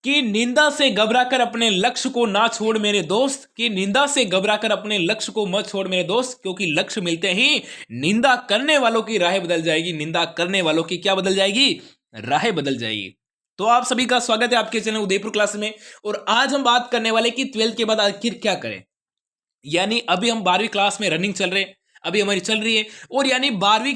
कि निंदा से घबराकर अपने लक्ष्य को ना छोड़ मेरे दोस्त, कि निंदा से घबराकर अपने लक्ष्य को मत छोड़ मेरे दोस्त, क्योंकि लक्ष्य मिलते ही निंदा करने वालों की राह बदल जाएगी। निंदा करने वालों की क्या बदल जाएगी? राह बदल जाएगी। तो आप सभी का स्वागत है आपके चैनल उदयपुर क्लास में। और आज हम बात करने वाले कि 12th के बाद आखिर क्या करें। यानी अभी हम 12वीं क्लास में रनिंग चल रहे हैं, अभी हमारी चल रही है, और यानी 12वीं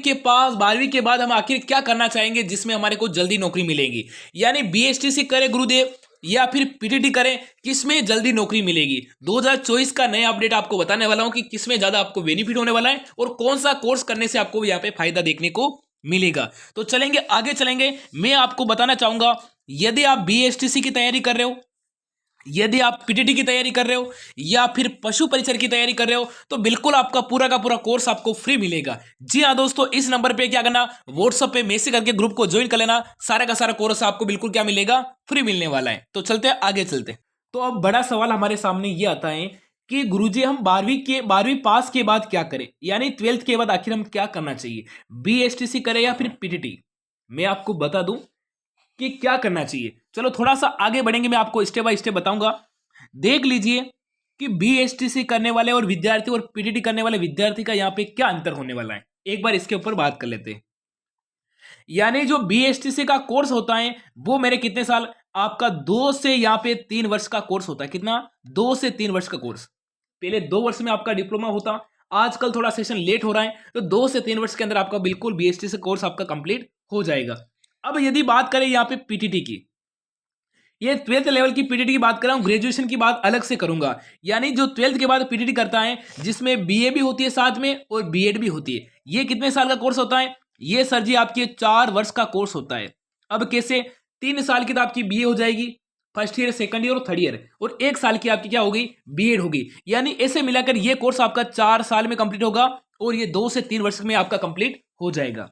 के बाद हम आखिर क्या करना चाहेंगे जिसमें हमारे को जल्दी नौकरी मिलेगी। यानी बीएसटीसी करें गुरुदेव या फिर पीटीटी करें, किसमें जल्दी नौकरी मिलेगी। 2024 का नया अपडेट आपको बताने वाला हूं कि किसमें ज्यादा आपको बेनिफिट होने वाला है और कौन सा कोर्स करने से आपको यहाँ पे फायदा देखने को मिलेगा। तो चलेंगे आगे चलेंगे। मैं आपको बताना चाहूंगा, यदि आप बीएसटीसी की तैयारी कर रहे हो, यदि आप पीटीटी की तैयारी कर रहे हो या फिर पशु परिचर की तैयारी कर रहे हो, तो बिल्कुल आपका पूरा का पूरा कोर्स आपको फ्री मिलेगा। जी हाँ दोस्तों, इस नंबर पे क्या करना, व्हाट्सएप पे मैसेज करके ग्रुप को ज्वाइन कर लेना। सारा का सारा कोर्स आपको बिल्कुल क्या मिलेगा, फ्री मिलने वाला है। तो चलते हैं आगे चलते। तो अब बड़ा सवाल हमारे सामने ये आता है कि गुरुजी हम 12वीं पास के बाद क्या करें, यानी 12th के बाद आखिर हम क्या करना चाहिए, बीएसटीसी करें या फिर पीटीटी। मैं आपको बता दूं कि क्या करना चाहिए। चलो थोड़ा सा आगे बढ़ेंगे, मैं आपको स्टेप बाय स्टेप बताऊंगा। देख लीजिए कि बीएसटीसी करने वाले और विद्यार्थी और पीटीटी करने वाले विद्यार्थी का यहाँ पे क्या अंतर होने वाला है, एक बार इसके ऊपर बात कर लेते हैं। यानी जो बीएसटीसी का कोर्स होता है वो मेरे कितने साल, आपका 2 से यहाँ पे 3 वर्ष का कोर्स होता है। कितना? 2 से 3 वर्ष का कोर्स। पहले 2 वर्ष में आपका डिप्लोमा होता, आजकल थोड़ा सेशन लेट हो रहा है, तो 2 से 3 वर्ष के अंदर आपका बिल्कुल बीएसटीसी कोर्स आपका कंप्लीट हो जाएगा। अब यदि बात करें यहाँ पे पीटीटी की, ये 12th लेवल की पीटीटी की बात कर रहा हूं, ग्रेजुएशन की बात अलग से करूंगा। यानी जो 12th के बाद पीटीटी करता है, जिसमें बीए भी होती है साथ में और बीएड भी होती है, ये कितने साल का कोर्स होता है? ये सर जी आपके 4 वर्ष का कोर्स होता है। अब कैसे? 3 साल की तो आपकी बीए हो जाएगी, फर्स्ट ईयर, सेकंड ईयर और थर्ड ईयर, और 1 साल की आपकी क्या होगी, बीएड होगी। यानी ऐसे मिलाकर ये कोर्स आपका 4 साल में कंप्लीट होगा और ये 2 से 3 वर्ष में आपका कंप्लीट हो जाएगा।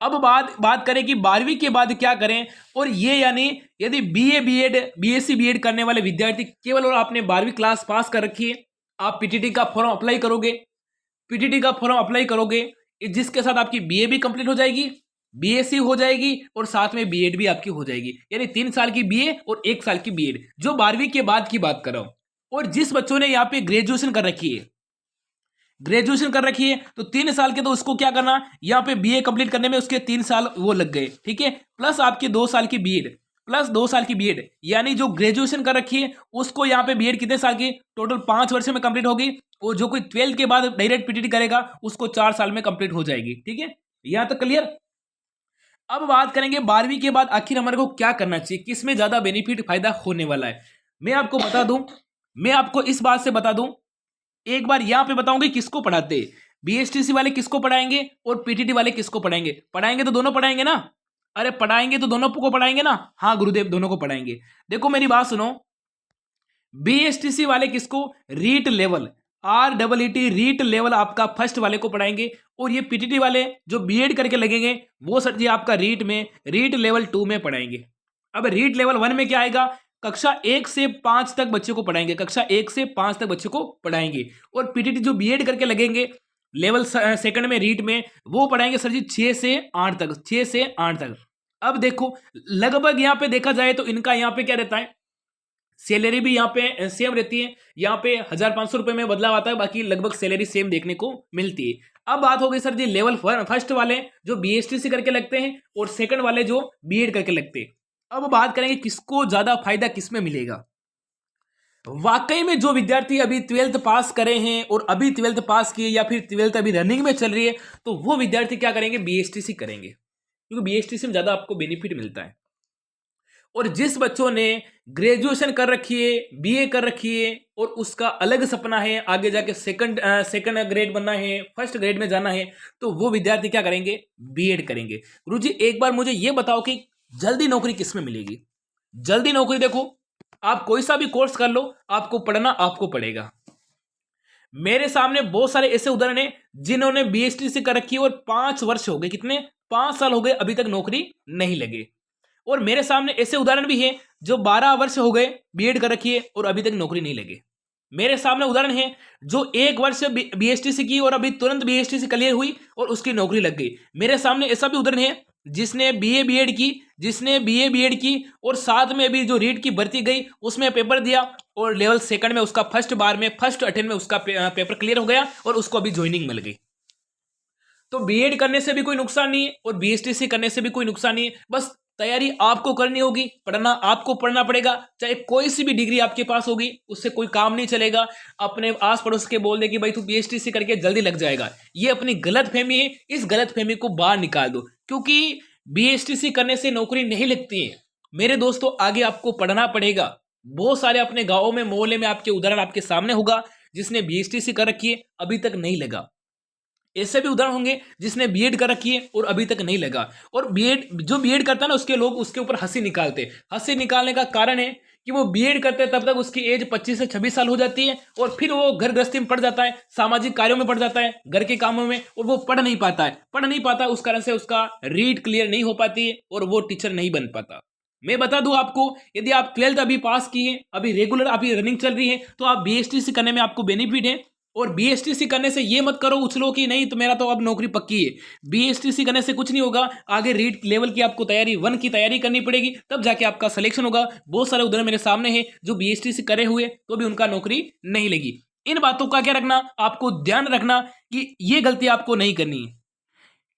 अब बात करें कि 12वीं के बाद क्या करें, और ये यानी यदि बीए बीएड बीएससी बीएड करने वाले विद्यार्थी केवल और आपने 12वीं क्लास पास कर रखी है, आप पीटीटी का फॉर्म अप्लाई करोगे, पीटीटी का फॉर्म अप्लाई करोगे, जिसके साथ आपकी बीए भी कंप्लीट हो जाएगी, बीएससी हो जाएगी और साथ में बीएड भी आपकी हो जाएगी। यानी 3 साल की बीए और 1 साल की बीएड, जो 12वीं के बाद की बात कर रहा हूं। और जिस बच्चों ने यहाँ पे ग्रेजुएशन कर रखी है, ग्रेजुएशन कर रखी है, तो 3 साल के, तो उसको क्या करना, यहाँ पे बीए कंप्लीट करने में उसके 3 साल वो लग गए, ठीक है, प्लस आपके 2 साल की बीएड, प्लस 2 साल की बीएड। यानी जो ग्रेजुएशन कर रखी है उसको यहाँ पे बीएड कितने साल की, टोटल 5 वर्ष में कंप्लीट होगी। और जो कोई 12th के बाद डायरेक्ट पीटीटी करेगा उसको 4 साल में कंप्लीट हो जाएगी। ठीक है, यहाँ तक क्लियर। अब बात करेंगे 12वीं के बाद आखिर हमारे को क्या करना चाहिए, किसमें ज्यादा बेनिफिट फायदा होने वाला है। मैं आपको बता दूं, मैं आपको इस बात से बता दूं, एक बार यहां पे बताऊंगी किसको पढ़ाते, बीएसटीसी वाले किसको पढ़ाएंगे और पीटीटी वाले किसको पढ़ाएंगे। पढ़ाएंगे तो दोनों पढ़ाएंगे ना, अरे पढ़ाएंगे तो दोनों को पढ़ाएंगे ना। हाँ गुरुदेव, दोनों को पढ़ाएंगे। देखो मेरी बात सुनो, बीएसटीसी वाले किसको, REET level, REET REET level आपका फर्स्ट वाले को पढ़ाएंगे, और ये पीटीटी वाले जो बीएड करके लगेंगे वो सर जी आपका रीट में, रीट लेवल 2 में पढ़ाएंगे। अब रीट लेवल 1 में क्या आएगा, कक्षा 1 से 5 तक बच्चे को पढ़ाएंगे, कक्षा 1 से 5 तक बच्चे को पढ़ाएंगे। और पीटीटी जो बीएड करके लगेंगे लेवल सेकंड में, रीट में, वो पढ़ाएंगे सर जी 6 से 8 तक, 6 से 8 तक। अब देखो लगभग यहाँ पे देखा जाए तो इनका यहाँ पे क्या रहता है, सैलरी भी यहाँ पे सेम रहती है, यहाँ पे 1500 रुपए में बदलाव आता है, बाकी लगभग सैलरी सेम देखने को मिलती है। अब बात हो गई सर जी लेवल फर्स्ट वाले जो बीएसटीसी करके लगते हैं और सेकंड वाले जो बीएड करके लगते हैं। अब बात करेंगे किसको ज्यादा फायदा किसमें मिलेगा। वाकई में जो विद्यार्थी अभी 12th पास करे हैं और अभी 12th पास किए या फिर 12th अभी रनिंग में चल रही है, तो वो विद्यार्थी क्या करेंगे, बीएसटीसी करेंगे, क्योंकि बीएसटीसी में ज्यादा आपको बेनिफिट मिलता है। और जिस बच्चों ने ग्रेजुएशन कर रखी है, बीए कर रखी है, और उसका अलग सपना है आगे जाके सेकंड ग्रेड बनना है, फर्स्ट ग्रेड में जाना है, तो वो विद्यार्थी क्या करेंगे, बीएड करेंगे। गुरुजी एक बार मुझे ये बताओ कि जल्दी नौकरी किसमें मिलेगी। जल्दी नौकरी देखो, आप कोई सा भी कोर्स कर लो, आपको पढ़ना आपको पड़ेगा। मेरे सामने बहुत सारे ऐसे उदाहरण हैं जिन्होंने बीएसटीसी कर रखी है और 5 वर्ष हो गए, कितने, 5 साल हो गए, अभी तक नौकरी नहीं लगे। और मेरे सामने ऐसे उदाहरण भी हैं जो 12 वर्ष हो गए बीएड कर रखी है और अभी तक नौकरी नहीं लगे। मेरे सामने उदाहरण है जो 1 वर्ष बीएसटीसी की और अभी तुरंत बीएसटीसी क्लियर हुई और उसकी नौकरी लग गई। मेरे सामने ऐसा भी उदाहरण है जिसने बीए बीएड की, जिसने बीए बीएड की और साथ में भी जो रीट की भर्ती गई उसमें पेपर दिया और लेवल सेकंड में उसका फर्स्ट बार में फर्स्ट अटेम्प्ट में उसका पेपर क्लियर हो गया और उसको अभी ज्वाइनिंग मिल गई। तो बीएड करने से भी कोई नुकसान नहीं है और बीएसटीसी करने से भी कोई नुकसान नहीं है। बस तैयारी आपको करनी होगी, पढ़ना आपको पढ़ना पड़ेगा। चाहे कोई सी भी डिग्री आपके पास होगी उससे कोई काम नहीं चलेगा। अपने आस पड़ोस के बोल दे कि भाई तू बीएसटीसी करके जल्दी लग जाएगा, ये अपनी गलत फहमी है। इस गलत फहमी को बाहर निकाल दो, क्योंकि बीएसटीसी करने से नौकरी नहीं लगती है मेरे दोस्तों। आगे आपको पढ़ना पड़ेगा। बहुत सारे अपने गाँव में मोहल्ले में आपके उदाहरण आपके सामने होगा जिसने बीएसटीसी कर रखी है अभी तक नहीं लगा। ऐसे भी उदाहरण होंगे जिसने बीएड कर रखी है और अभी तक नहीं लगा। और बीएड जो बीएड करता है ना उसके लोग उसके ऊपर हंसी निकालते। हंसी निकालने का कारण है कि वो बीएड करते तब तक उसकी एज 25 से 26 साल हो जाती है और फिर वो घर गृहस्थी में पड़ जाता है, सामाजिक कार्यों में पड़ जाता है, घर के कामों में, और वो पढ़ नहीं पाता है। पढ़ नहीं पाता उस कारण से उसका रीड क्लियर नहीं हो पाती है और वो टीचर नहीं बन पाता। मैं बता दूं आपको, यदि आप 12th अभी पास किए, अभी रेगुलर अभी रनिंग चल रही है, तो आप बीएसटीसी करने में आपको बेनिफिट है। और बीएसटीसी करने से ये मत करो उछलो कि नहीं तो मेरा तो अब नौकरी पक्की है। बीएसटीसी करने से कुछ नहीं होगा। आगे रीट लेवल की आपको तैयारी 1 की तैयारी करनी पड़ेगी, तब जाके आपका सिलेक्शन होगा। बहुत सारे उदाहरण मेरे सामने हैं जो बीएसटीसी करे हुए तो भी उनका नौकरी नहीं लगी। इन बातों का क्या रखना, आपको ध्यान रखना कि ये गलती आपको नहीं करनी है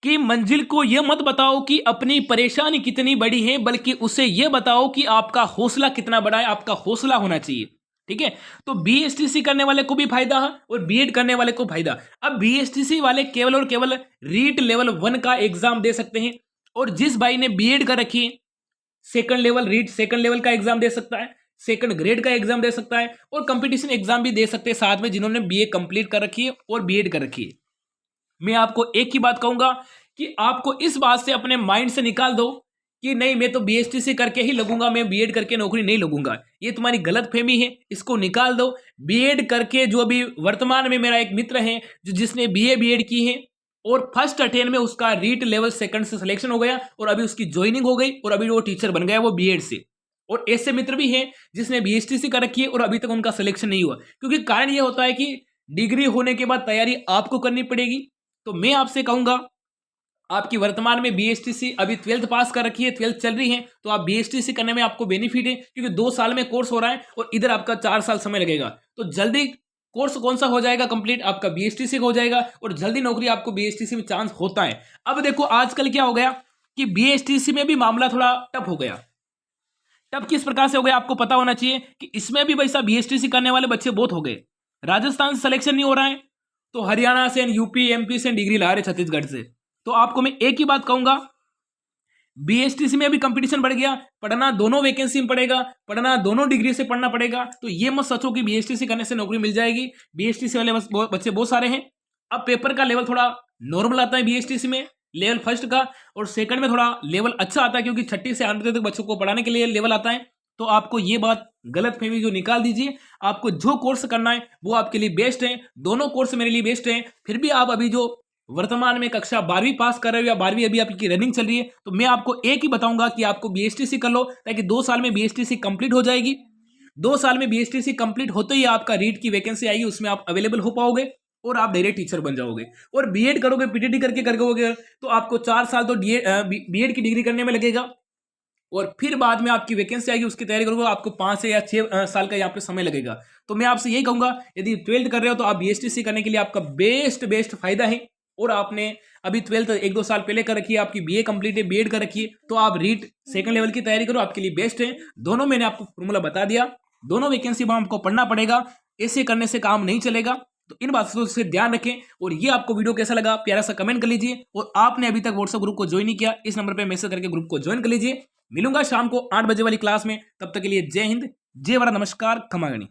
कि मंजिल को यह मत बताओ कि अपनी परेशानी कितनी बड़ी है, बल्कि उसे यह बताओ कि आपका हौसला कितना बड़ा है। आपका हौसला होना चाहिए, ठीक है। तो बीएसटीसी करने वाले को भी फायदा है और बीएड करने वाले को फायदा। अब बीएसटीसी वाले केवल और केवल रीट लेवल 1 का एग्जाम दे सकते हैं और जिस भाई ने बीएड कर रखी है second level REET second level का एग्जाम दे सकता है, सेकंड ग्रेड का एग्जाम दे सकता है और कंपटीशन एग्जाम भी दे सकते हैं साथ में, जिन्होंने बीए कंप्लीट कर रखी है और बीएड कर रखी है। मैं आपको एक ही बात कहूंगा कि आपको इस बात से अपने माइंड से निकाल दो कि नहीं मैं तो बीएसटीसी करके ही लगूंगा, मैं बीएड करके नौकरी नहीं लगूंगा। ये तुम्हारी गलत फहमी है, इसको निकाल दो। बीएड करके जो अभी वर्तमान में मेरा एक मित्र है जिसने बीए बीएड की है और फर्स्ट अटेम्प्ट में उसका रीट लेवल सेकंड से सिलेक्शन हो गया और अभी उसकी ज्वाइनिंग हो गई और अभी वो टीचर बन गया वो बीएड से। और ऐसे मित्र भी हैं जिसने बीएसटीसी कर रखी है और अभी तक उनका सिलेक्शन नहीं हुआ, क्योंकि कारण ये होता है कि डिग्री होने के बाद तैयारी आपको करनी पड़ेगी। तो मैं आपसे कहूंगा, आपकी वर्तमान में बीएसटीसी अभी 12th पास कर रखी है, 12th चल रही है, तो आप बीएसटीसी करने में आपको बेनिफिट है क्योंकि 2 साल में कोर्स हो रहा है और इधर आपका 4 साल समय लगेगा। तो जल्दी कोर्स कौन सा हो जाएगा कंप्लीट, आपका बीएसटीसी हो जाएगा और जल्दी नौकरी आपको बीएसटीसी में चांस होता है। अब देखो आजकल क्या हो गया कि बीएसटीसी में भी मामला थोड़ा टफ हो गया। टफ किस प्रकार से हो गया आपको पता होना चाहिए कि इसमें भी भाई साहब बीएसटीसी करने वाले बच्चे बहुत हो गए। राजस्थान से सिलेक्शन नहीं हो रहा है तो हरियाणा से, यूपी, एमपी से डिग्री ला रहे, छत्तीसगढ़ से। तो आपको मैं एक ही बात कहूंगा, बीएसटीसी में भी कंपटीशन बढ़ गया, पढ़ना दोनों वैकेंसी में पड़ेगा, पढ़ना दोनों डिग्री से पढ़ना पड़ेगा। तो ये मत सोचो कि बीएसटीसी करने से नौकरी मिल जाएगी। बीएसटीसी वाले बच्चे बहुत सारे हैं। अब पेपर का लेवल थोड़ा नॉर्मल आता है बीएसटीसी में, लेवल फर्स्ट का, और सेकंड में थोड़ा लेवल अच्छा आता है क्योंकि 6ठी से 8वीं तक बच्चों को पढ़ाने के लिए लेवल आता है। तो आपको ये बात गलत फहमी जो निकाल दीजिए। आपको जो कोर्स करना है वो आपके लिए बेस्ट है, दोनों कोर्स मेरे लिए बेस्ट है। फिर भी आप अभी जो वर्तमान में कक्षा 12वीं पास कर रहे हो या 12वीं अभी आपकी रनिंग चल रही है, तो मैं आपको एक ही बताऊंगा कि आपको बीएसटीसी कर लो, ताकि 2 साल में बीएसटीसी कंप्लीट हो जाएगी। 2 साल में बीएसटीसी कंप्लीट होते ही आपका रीट की वैकेंसी आएगी, उसमें आप अवेलेबल हो पाओगे और आप डायरेक्ट टीचर बन जाओगे। और बीएड करोगे, पीटीटी करके करोगे तो आपको 4 साल तो बीएड की डिग्री करने में लगेगा और फिर बाद में आपकी वैकेंसी आएगी, उसकी तैयारी करोगे, आपको 5 या 6 साल का यहाँ पे समय लगेगा। तो मैं आपसे यही कहूंगा, यदि 12th कर रहे हो तो आप बीएसटीसी करने के लिए आपका बेस्ट फायदा है। और आपने अभी 12th 1-2 साल पहले कर रखी है, आपकी बीए कंप्लीट है, बीएड कर रखी है, तो आप रीट सेकंड लेवल की तैयारी करो, आपके लिए बेस्ट है। दोनों मैंने आपको फॉर्मूला बता दिया, दोनों वैकेंसी में आपको पढ़ना पड़ेगा, ऐसे करने से काम नहीं चलेगा। तो इन बातों से ध्यान रखें। और ये आपको वीडियो कैसा लगा प्यारा सा कमेंट कर लीजिए। और आपने अभी तक व्हाट्सएप ग्रुप को ज्वाइन नहीं किया, इस नंबर पर मैसेज करके ग्रुप को ज्वाइन कर लीजिए। मिलूंगा शाम को 8 बजे वाली क्लास में, तब तक के लिए जय हिंद, जय भारत, नमस्कार, खमा गणी।